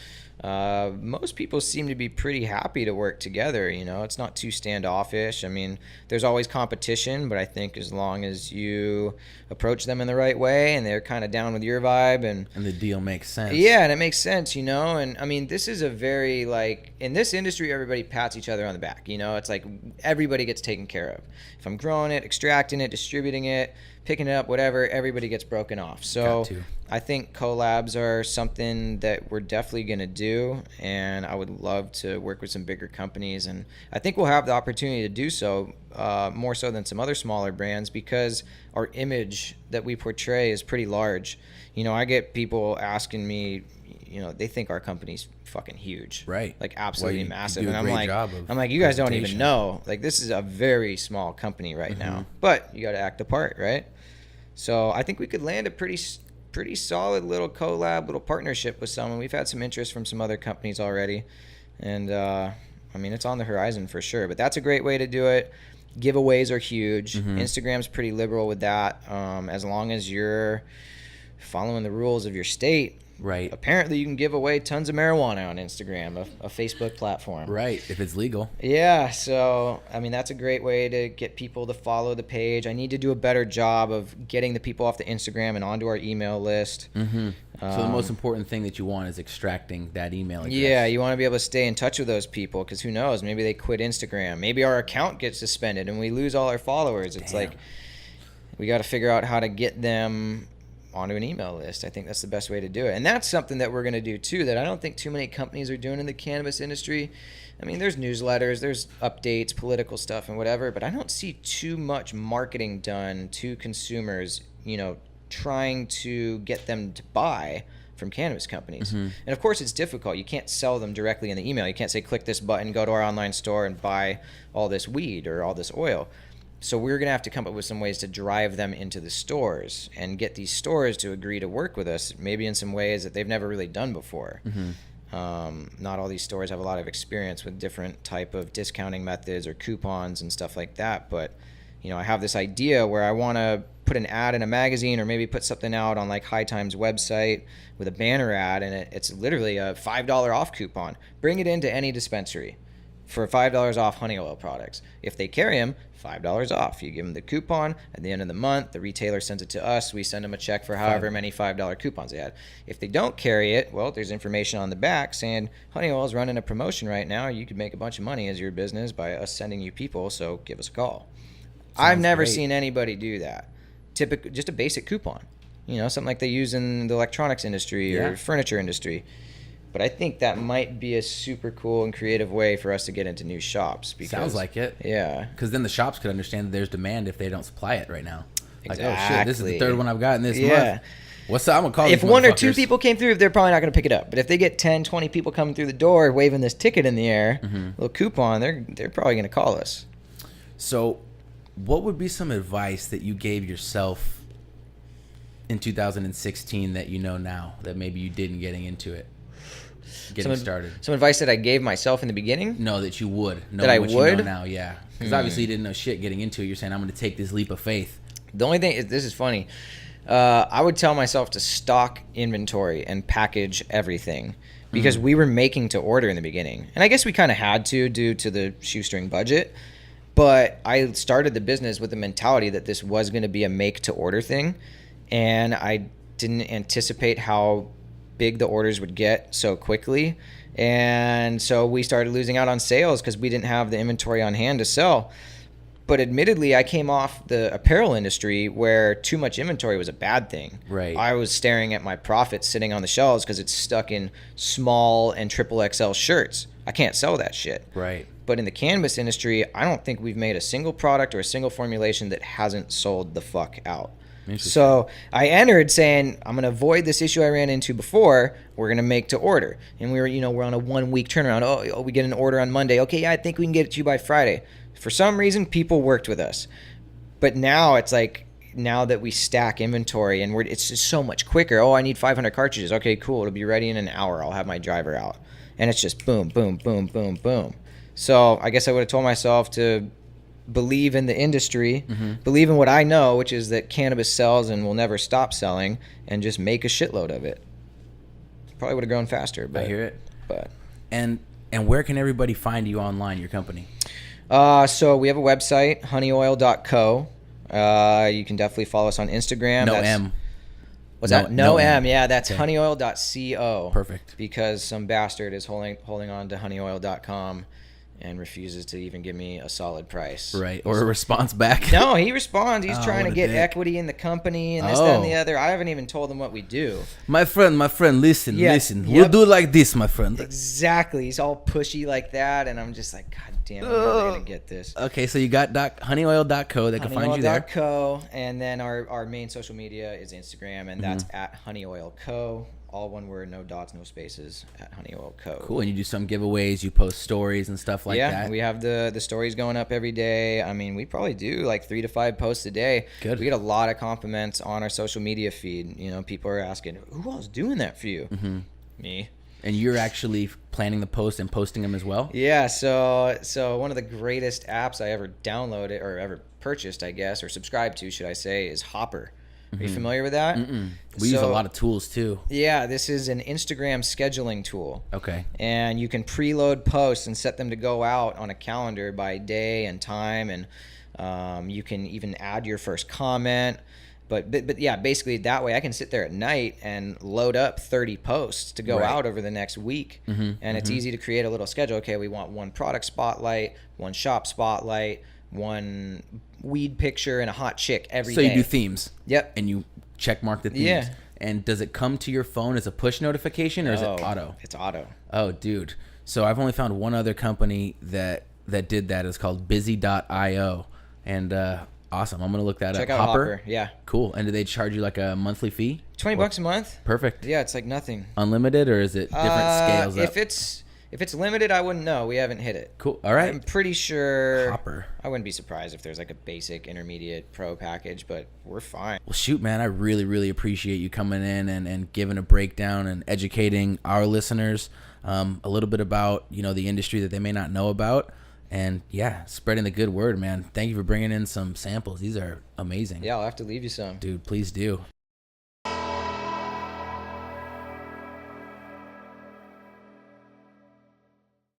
Most people seem to be pretty happy to work together. It's not too standoffish. I mean, there's always competition, but I think as long as you approach them in the right way and they're kind of down with your vibe and the deal makes sense. yeah, and it makes sense, and I mean, this is a very, like, in this industry, everybody pats each other on the back. It's like everybody gets taken care of. If I'm growing it, extracting it, distributing it, picking it up, whatever, everybody gets broken off. So I think collabs are something that we're definitely going to do, and I would love to work with some bigger companies, and I think we'll have the opportunity to do so more so than some other smaller brands because our image that we portray is pretty large. I get people asking me, they think our company's fucking huge, right? Like absolutely massive, and I'm like, you guys don't even know. Like, this is a very small company right now, but you got to act the part, right? So I think we could land a pretty solid little collab, little partnership with someone. We've had some interest from some other companies already, and I mean, it's on the horizon for sure. But that's a great way to do it. Giveaways are huge. Instagram's pretty liberal with that, as long as you're following the rules of your state. Right. Apparently, you can give away tons of marijuana on Instagram, a Facebook platform. Right, if it's legal. Yeah, so, I mean, that's a great way to get people to follow the page. I need to do a better job of getting the people off the Instagram and onto our email list. So the most important thing that you want is extracting that email address. Yeah, you want to be able to stay in touch with those people because who knows? Maybe they quit Instagram. Maybe our account gets suspended and we lose all our followers. It's like we got to figure out how to get them onto an email list. I think that's the best way to do it. And that's something that we're going to do too that I don't think too many companies are doing in the cannabis industry. I mean, there's newsletters, there's updates, political stuff and whatever, but I don't see too much marketing done to consumers, trying to get them to buy from cannabis companies. And of course it's difficult. You can't sell them directly in the email. You can't say, click this button, go to our online store and buy all this weed or all this oil. So we're going to have to come up with some ways to drive them into the stores and get these stores to agree to work with us, maybe in some ways that they've never really done before. Not all these stores have a lot of experience with different type of discounting methods or coupons and stuff like that. But, I have this idea where I want to put an ad in a magazine or maybe put something out on like High Times website with a banner ad, and it's literally a $5 off coupon. Bring it into any dispensary for $5 off honey oil products. If they carry them, $5 off. You give them the coupon at the end of the month. The retailer sends it to us. We send them a check for however many $5 coupons they had. If they don't carry it, well, there's information on the back saying honey oil is running a promotion right now. You could make a bunch of money as your business by us sending you people, so give us a call. I've never seen anybody do that. Just a basic coupon, something like they use in the electronics industry or furniture industry. But I think that might be a super cool and creative way for us to get into new shops. Because, sounds like it. Yeah. Because then the shops could understand that there's demand if they don't supply it right now. Exactly. Like, oh shit, this is the third one I've gotten this month. What's up? I'm going to call If these one or two motherfuckers. people came through, they're probably not going to pick it up. But if they get 10, 20 people coming through the door waving this ticket in the air, little coupon, they're probably going to call us. So what would be some advice that you gave yourself in 2016 that you know now that maybe you didn't getting into it? Started. Some advice that I gave myself in the beginning? No, that you would. That I what would? You know now, yeah. Because obviously you didn't know shit getting into it. You're saying, I'm going to take this leap of faith. The only thing, this is funny. I would tell myself to stock inventory and package everything because we were making to order in the beginning. And I guess we kind of had to due to the shoestring budget. But I started the business with the mentality that this was going to be a make to order thing. And I didn't anticipate how big the orders would get so quickly, and so we started losing out on sales because we didn't have the inventory on hand to sell. But admittedly, I came off the apparel industry where too much inventory was a bad thing. Right. I was staring at my profits sitting on the shelves because it's stuck in small and triple XL shirts. I can't sell that shit. Right. But in the cannabis industry, I don't think we've made a single product or a single formulation that hasn't sold the fuck out. So I entered saying, I'm going to avoid this issue I ran into before. We're going to make to order. And we're on a 1 week turnaround. Oh, we get an order on Monday. Okay, yeah, I think we can get it to you by Friday. For some reason, people worked with us. But now it's like, now that we stack inventory and it's just so much quicker. Oh, I need 500 cartridges. Okay, cool. It'll be ready in an hour. I'll have my driver out. And it's just boom, boom, boom, boom, boom. So I guess I would have told myself to believe in the industry, believe in what I know, which is that cannabis sells and will never stop selling, and just make a shitload of it. Probably would have grown faster. But, I hear it. But And where can everybody find you online, your company? So we have a website, honeyoil.co. You can definitely follow us on Instagram. No M. What's that? No M. Yeah, that's Okay. honeyoil.co. Perfect. Because some bastard is holding on to honeyoil.com and refuses to even give me a solid price. Right. Or a response back. No, he responds. He's trying to what a get dick. equity in the company and this, that, and the other. I haven't even told him what we do. My friend, listen. Yep. We'll do like this, my friend. Exactly. He's all pushy like that, and I'm just like, God damn, I'm never going to get this. Okay, so you got honeyoil.co. They can find you there. Honeyoil.co, and then our main social media is Instagram, and that's at honeyoilco. All one word, no dots, no spaces, at honeyoilco. Cool, and you do some giveaways, you post stories and stuff like that. Yeah, we have the stories going up every day. I mean, we probably do like 3 to 5 posts a day. Good. We get a lot of compliments on our social media feed. People are asking, who else doing that for you? Me. And you're actually planning the posts and posting them as well? Yeah, so one of the greatest apps I ever downloaded or ever purchased, I guess, or subscribed to, should I say, is Hopper. Are you familiar with that? We use a lot of tools too. Yeah, this is an Instagram scheduling tool. Okay. And you can preload posts and set them to go out on a calendar by day and time, and you can even add your first comment. But yeah, basically that way I can sit there at night and load up 30 posts to go out over the next week. And it's easy to create a little schedule. Okay, we want one product spotlight, one shop spotlight, one weed picture, and a hot chick every day. So you do themes. Yep. And you check mark the themes. Yeah. And does it come to your phone as a push notification or is it auto? It's auto. Oh, dude. So I've only found one other company that did that. It's called busy.io. And awesome. I'm going to look that up. Check out Hopper. Yeah. Cool. And do they charge you like a monthly fee? $20 a month. Perfect. Yeah, it's like nothing. Unlimited or is it different scales up? If it's limited, I wouldn't know. We haven't hit it. Cool. All right. I'm pretty sure. Copper. I wouldn't be surprised if there's like a basic, intermediate, pro package, but we're fine. Well, shoot, man, I really, really appreciate you coming in and giving a breakdown and educating our listeners a little bit about, the industry that they may not know about. And, yeah, spreading the good word, man. Thank you for bringing in some samples. These are amazing. Yeah, I'll have to leave you some. Dude, please do.